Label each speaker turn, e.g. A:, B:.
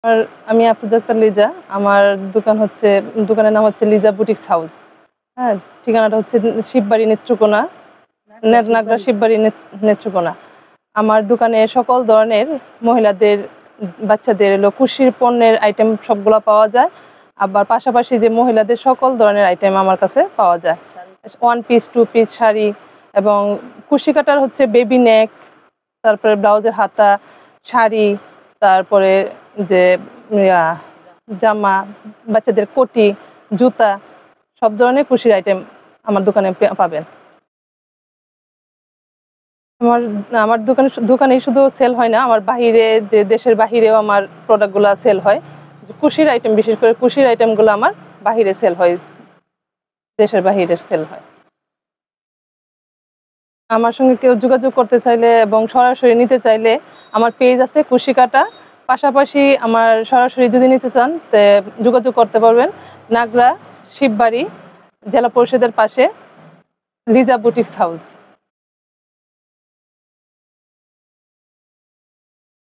A: আর আমি আফরোজা আক্তার লিজা। আমার দোকানের নাম হচ্ছে লিজা বুটিক্স হাউস। হ্যাঁ, ঠিকানাটা হচ্ছে শিববাড়ি নেত্রকোনা, নাগরা শিববাড়ি নেত্রকোনা। আমার দোকানে সকল ধরনের মহিলাদের, বাচ্চাদের কুশির পণ্যের আইটেম সবগুলো পাওয়া যায়। আবার পাশাপাশি যে মহিলাদের সকল ধরনের আইটেম আমার কাছে পাওয়া যায়। 1 পিস 2 পিস শাড়ি এবং কুশি কাটার হচ্ছে বেবি নেক, তারপরে ব্লাউজের হাতা, শাড়ি, তারপরে যে জামা, বাচ্চাদের কোটি, জুতা, সব ধরনের কুশির আইটেম আমার দোকানে পাবেন। আমার দোকানে শুধু সেল হয় না, আমার বাহিরে যে দেশের বাহিরেও আমার প্রোডাক্টগুলো সেল হয়। কুশির আইটেম, বিশেষ করে কুশির আইটেমগুলো আমার বাহিরে সেল হয়, দেশের বাহিরে সেল হয়। আমার সঙ্গে কেউ যোগাযোগ করতে চাইলে এবং সরাসরি নিতে চাইলে আমার পেজ আছে কুশি কাটা। পাশাপাশি আমার সরাসরি যদি নিতে চান তে যোগাযোগ করতে পারবেন নাগরা শিববাড়ি জেলা পরিষদের পাশে লিজা বুটিক্স হাউস।